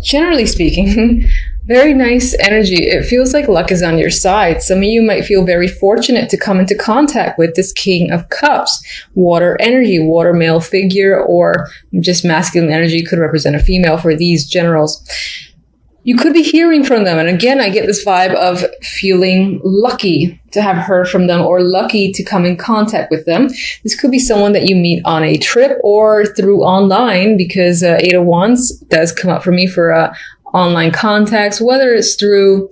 generally speaking, very nice energy. It feels like luck is on your side. Some of you might feel very fortunate to come into contact with this King of Cups, water energy, water male figure, or just masculine energy could represent a female for these generals. You could be hearing from them. And again, I get this vibe of feeling lucky to have heard from them or lucky to come in contact with them. This could be someone that you meet on a trip or through online, because Eight of Wands does come up for me for online contacts, whether it's through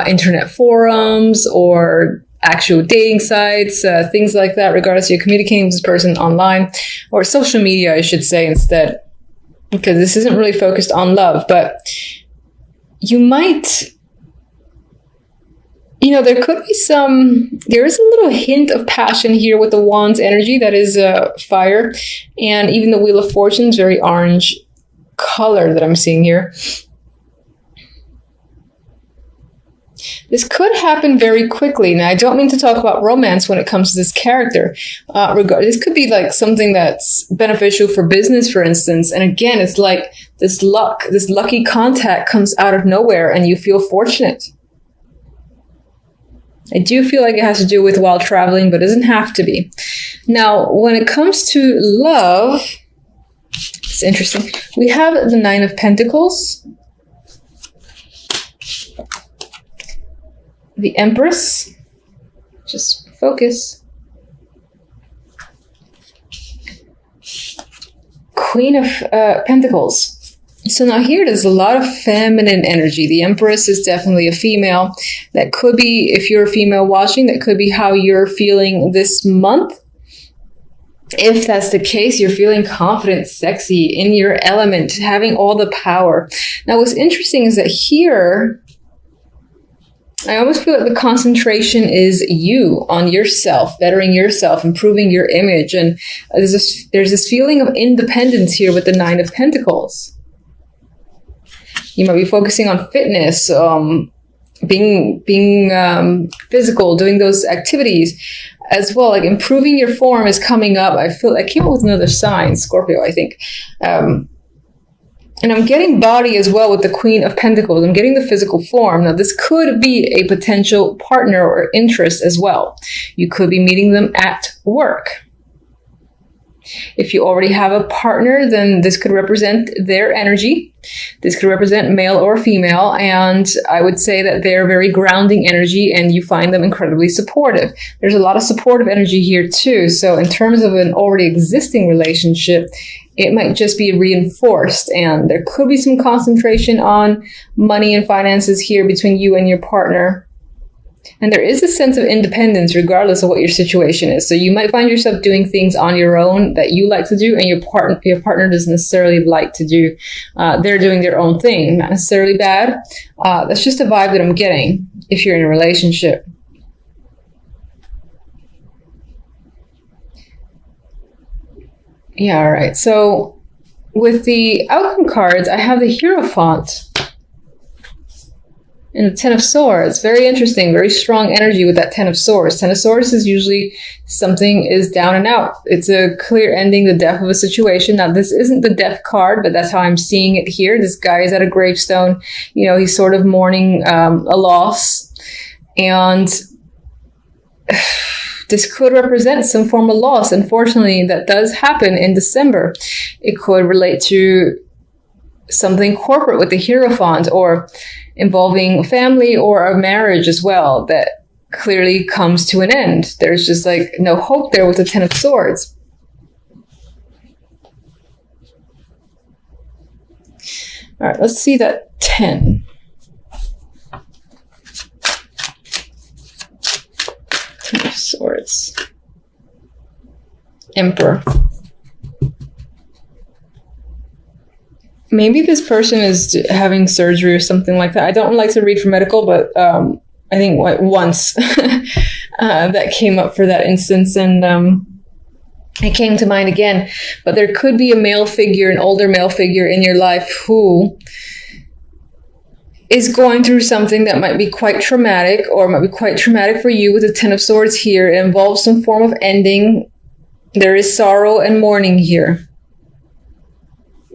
internet forums or actual dating sites, things like that, regardless you're communicating with this person online or social media, I should say instead, because this isn't really focused on love, but you might, there could be there is a little hint of passion here with the Wands energy that is fire. And even the Wheel of Fortune is very orange color that I'm seeing here. This could happen very quickly. Now, I don't mean to talk about romance when it comes to this character. This could be like something that's beneficial for business, for instance. And again, it's like this lucky contact comes out of nowhere and you feel fortunate. I do feel like it has to do with while traveling, but it doesn't have to be. Now, when it comes to love, it's interesting. We have the Nine of Pentacles, the Empress, just focus, Queen of Pentacles. So now here there's a lot of feminine energy. The Empress is definitely a female. That could be, if you're a female watching, that could be how you're feeling this month. If that's the case, you're feeling confident, sexy, in your element, having all the power. Now what's interesting is that here, I almost feel like the concentration is you, on yourself, bettering yourself, improving your image. And there's this feeling of independence here with the Nine of Pentacles. You might be focusing on fitness, being physical, doing those activities as well. Like improving your form is coming up. I feel I came up with another sign, Scorpio, I think. And I'm getting body as well with the Queen of Pentacles. I'm getting the physical form. Now, this could be a potential partner or interest as well. You could be meeting them at work. If you already have a partner, then this could represent their energy. This could represent male or female. And I would say that they're very grounding energy and you find them incredibly supportive. There's a lot of supportive energy here too. So in terms of an already existing relationship, it might just be reinforced, and there could be some concentration on money and finances here between you and your partner. And there is a sense of independence regardless of what your situation is. So you might find yourself doing things on your own that you like to do and your partner doesn't necessarily like to do. They're doing their own thing, not necessarily bad. That's just a vibe that I'm getting if you're in a relationship. Yeah, all right. So with the outcome cards, I have the Hierophant and the Ten of Swords. Very interesting, very strong energy with that Ten of Swords. Ten of Swords is usually something is down and out. It's a clear ending, the death of a situation. Now, this isn't the death card, but that's how I'm seeing it here. This guy is at a gravestone. He's sort of mourning a loss. And this could represent some form of loss. Unfortunately, that does happen in December. It could relate to something corporate with the Hierophant, or involving family or a marriage as well that clearly comes to an end. There's just like no hope there with the Ten of Swords. All right, let's see that 10. Ten of Swords. Emperor. Maybe this person is having surgery or something like that. I don't like to read for medical, but I think once that came up for that instance, and it came to mind again. But there could be a male figure, an older male figure in your life who is going through something that might be quite traumatic, or might be quite traumatic for you with the Ten of Swords here. It involves some form of ending. There is sorrow and mourning here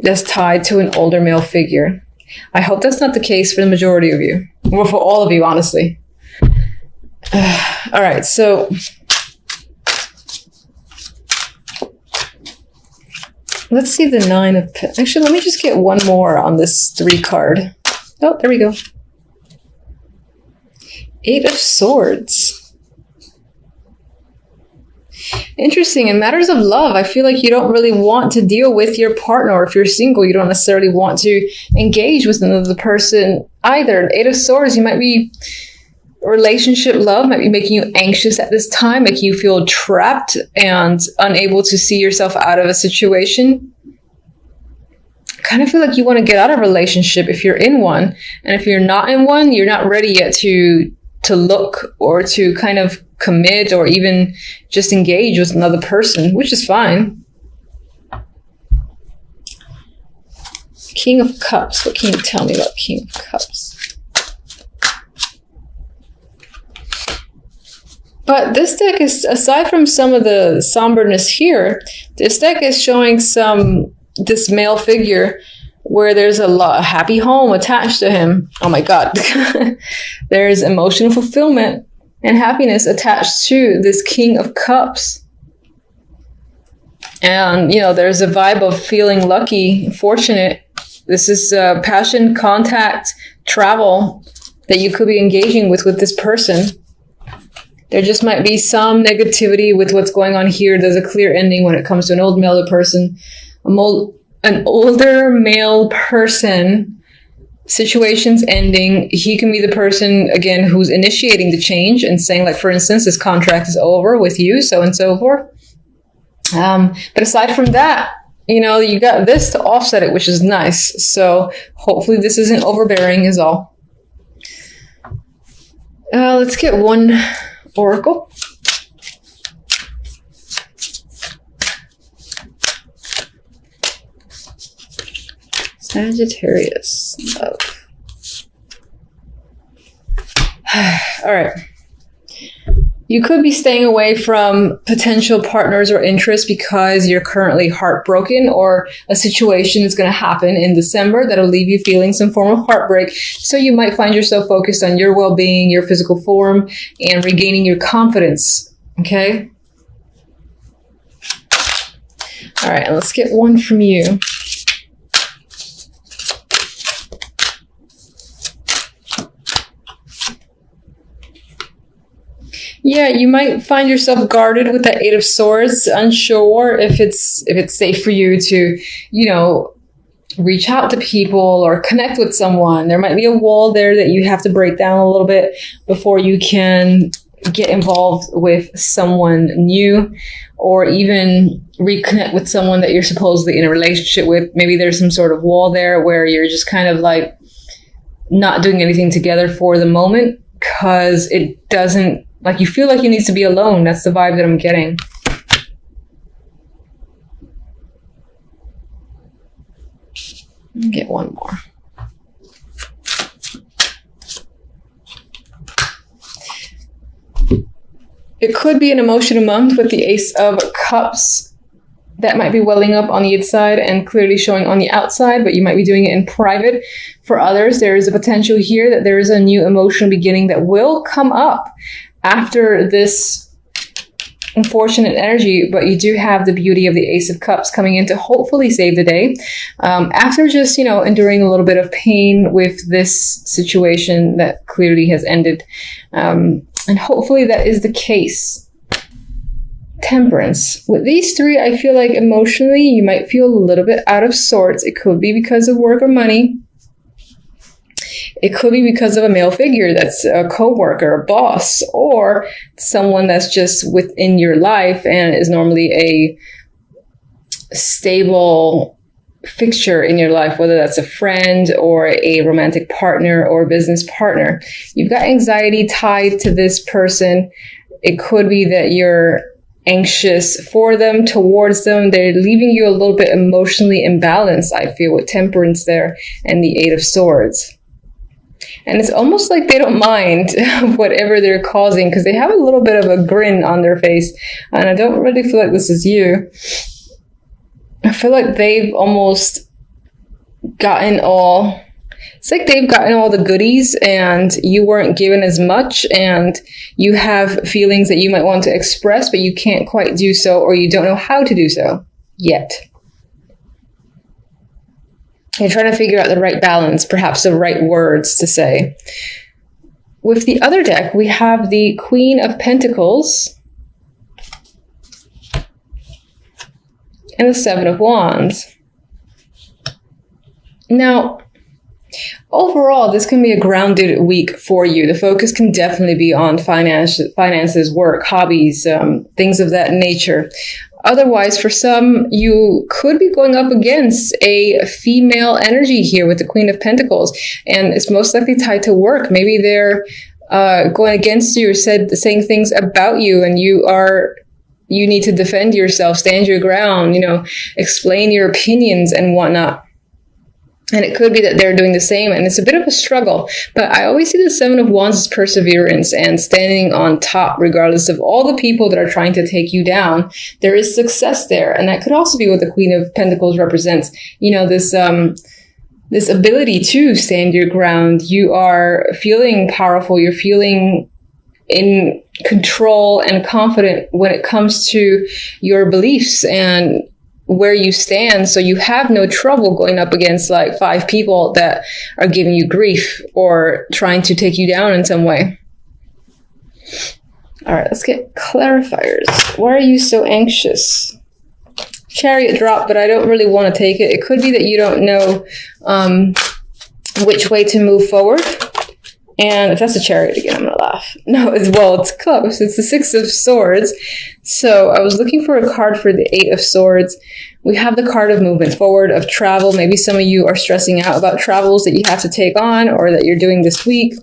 that's tied to an older male figure. I hope that's not the case for the majority of you. Well, for all of you, honestly. All right, so let's see the 9 of Pentacles. Actually, let me just get one more on this 3 card. Oh, there we go. 8 of Swords. Interesting. In matters of love, I feel like you don't really want to deal with your partner, or if you're single, you don't necessarily want to engage with another person either. 8 of Swords, you might be, relationship love might be making you anxious at this time, making you feel trapped and unable to see yourself out of a situation. I kind of feel like you want to get out of a relationship if you're in one. And if you're not in one, you're not ready yet to look or to kind of commit or even just engage with another person, which is fine. King of Cups. What can you tell me about King of Cups? But this deck is, aside from some of the somberness here, this deck is showing this male figure where there's a happy home attached to him. Oh my God. There's emotional fulfillment and happiness attached to this King of Cups. And, you know, there's a vibe of feeling lucky, fortunate. This is passion, contact, travel that you could be engaging with this person. There just might be some negativity with what's going on here. There's a clear ending when it comes to an old male person, an older male person, situations ending. He can be the person, again, who's initiating the change and saying, like, for instance, this contract is over with you, so and so forth. But aside from that, you know, you got this to offset it, which is nice. So hopefully this isn't overbearing is all. Let's get one oracle. Sagittarius. Love. All right. You could be staying away from potential partners or interests because you're currently heartbroken, or a situation is going to happen in December that'll leave you feeling some form of heartbreak. So you might find yourself focused on your well-being, your physical form, and regaining your confidence. Okay? All right, let's get one from you. Yeah, you might find yourself guarded with that 8 of Swords, unsure if it's safe for you to, you know, reach out to people or connect with someone. There might be a wall there that you have to break down a little bit before you can get involved with someone new, or even reconnect with someone that you're supposedly in a relationship with. Maybe there's some sort of wall there where you're just kind of like not doing anything together for the moment because it doesn't, like, you feel like you need to be alone. That's the vibe that I'm getting. Get one more. It could be an emotional month with the Ace of Cups that might be welling up on the inside and clearly showing on the outside, but you might be doing it in private. For others, there is a potential here that there is a new emotional beginning that will come up after this unfortunate energy, but you do have the beauty of the Ace of Cups coming in to hopefully save the day. After just, you know, enduring a little bit of pain with this situation that clearly has ended. And hopefully that is the case. Temperance. With these three, I feel like emotionally you might feel a little bit out of sorts. It could be because of work or money. It could be because of a male figure that's a coworker, a boss, or someone that's just within your life and is normally a stable fixture in your life, whether that's a friend or a romantic partner or a business partner. You've got anxiety tied to this person. It could be that you're anxious for them, towards them. They're leaving you a little bit emotionally imbalanced, I feel, with Temperance there and the 8 of Swords. And it's almost like they don't mind whatever they're causing because they have a little bit of a grin on their face. And I don't really feel like this is you. I feel like they've almost gotten all It's like they've gotten all the goodies and you weren't given as much, and you have feelings that you might want to express, but you can't quite do so, or you don't know how to do so yet. You're trying to figure out the right balance, perhaps the right words to say. With the other deck, we have the Queen of Pentacles and the Seven of Wands. Now, overall, this can be a grounded week for you. The focus can definitely be on finances, work, hobbies, things of that nature. Otherwise, for some, you could be going up against a female energy here with the Queen of Pentacles, and it's most likely tied to work. Maybe they're going against you or saying things about you, and you need to defend yourself, stand your ground, explain your opinions and whatnot. And it could be that they're doing the same, and it's a bit of a struggle. But I always see the Seven of Wands as perseverance and standing on top, regardless of all the people that are trying to take you down. There is success there, and that could also be what the Queen of Pentacles represents. This ability to stand your ground. You are feeling powerful. You're feeling in control and confident when it comes to your beliefs and where you stand, so you have no trouble going up against like 5 people that are giving you grief or trying to take you down in some way. All right, let's get clarifiers. Why are you so anxious? Chariot drop, but I don't really want to take it. It could be that you don't know which way to move forward. And if that's a Chariot again, I'm going to laugh. No, it's close. It's the Six of Swords. So I was looking for a card for the Eight of Swords. We have the card of movement forward, of travel. Maybe some of you are stressing out about travels that you have to take on or that you're doing this week.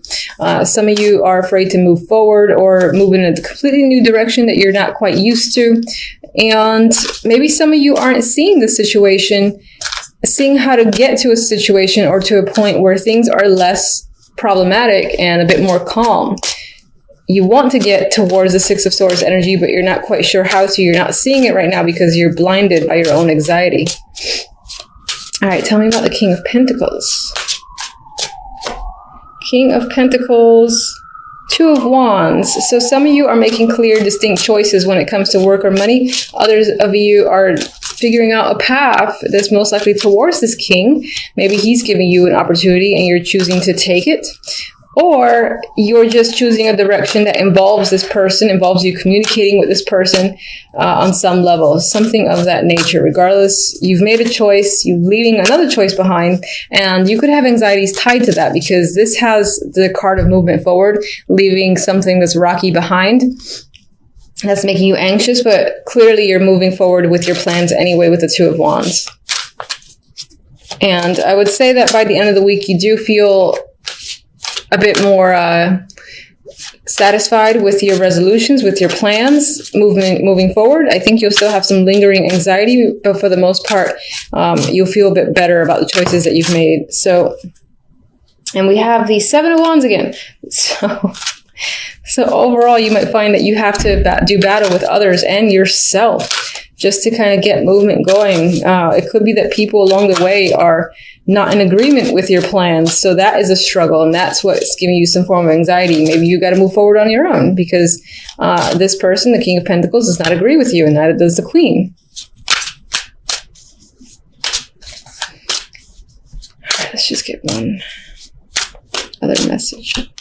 Some of you are afraid to move forward or move in a completely new direction that you're not quite used to. And maybe some of you aren't seeing the situation, seeing how to get to a situation or to a point where things are less problematic and a bit more calm. You want to get towards the Six of Swords energy, but you're not quite sure how to. You're not seeing it right now because you're blinded by your own anxiety. All right, tell me about the King of Pentacles. King of Pentacles, Two of Wands. So some of you are making clear, distinct choices when it comes to work or money. Others of you are figuring out a path that's most likely towards this king. Maybe he's giving you an opportunity and you're choosing to take it. Or you're just choosing a direction that involves this person, involves you communicating with this person on some level, something of that nature. Regardless, you've made a choice, you're leaving another choice behind, and you could have anxieties tied to that because this has the card of movement forward, leaving something that's rocky behind. That's making you anxious, but clearly you're moving forward with your plans anyway with the Two of Wands. And I would say that by the end of the week, you do feel a bit more satisfied with your resolutions, with your plans, moving forward. I think you'll still have some lingering anxiety, but for the most part, you'll feel a bit better about the choices that you've made. So, and we have the Seven of Wands again. So overall, you might find that you have to do battle with others and yourself just to kind of get movement going. It could be that people along the way are not in agreement with your plans. So that is a struggle, and that's what's giving you some form of anxiety. Maybe you got to move forward on your own because this person, the King of Pentacles, does not agree with you, and neither does the Queen. All right, let's just get one other message.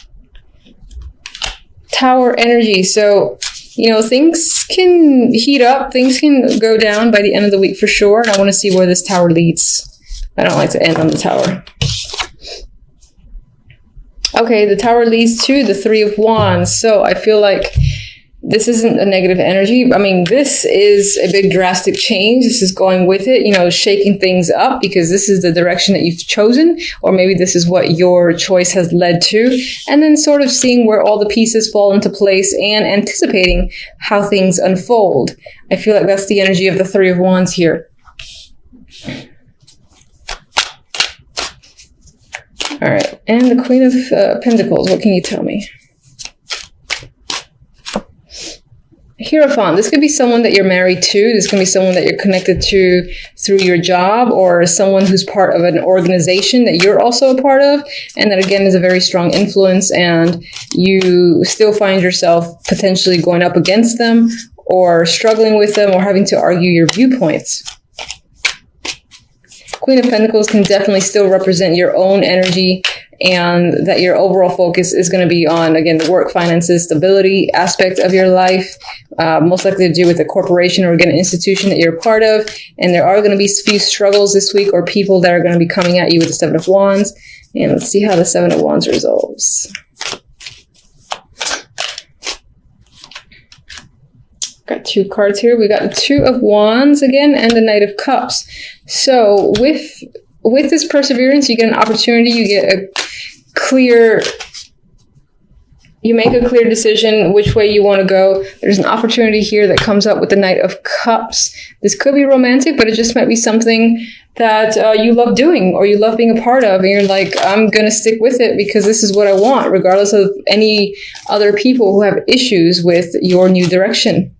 Tower energy. So, things can heat up, things can go down by the end of the week for sure. And I want to see where this tower leads. I don't like to end on the tower. Okay, the tower leads to the Three of Wands. So I feel like this isn't a negative energy. I mean, this is a big drastic change. This is going with it, shaking things up because this is the direction that you've chosen, or maybe this is what your choice has led to, and then sort of seeing where all the pieces fall into place and anticipating how things unfold. I feel like that's the energy of the Three of Wands here. All right, and the Queen of Pentacles, what can you tell me? Hierophant, this could be someone that you're married to. This can be someone that you're connected to through your job, or someone who's part of an organization that you're also a part of. And that, again, is a very strong influence, and you still find yourself potentially going up against them or struggling with them or having to argue your viewpoints. Queen of Pentacles can definitely still represent your own energy, and that your overall focus is going to be on, again, the work, finances, stability aspect of your life, most likely to do with a corporation or, again, an institution that you're a part of. And there are going to be a few struggles this week, or people that are going to be coming at you with the Seven of Wands. And let's see how the Seven of Wands resolves. Got two cards here. We got the Two of Wands again, and the Knight of Cups. So with this perseverance, you get an opportunity, you get you make a clear decision which way you want to go. There's an opportunity here that comes up with the Knight of Cups. This could be romantic, but it just might be something that you love doing, or you love being a part of, and you're like, I'm going to stick with it because this is what I want, regardless of any other people who have issues with your new direction.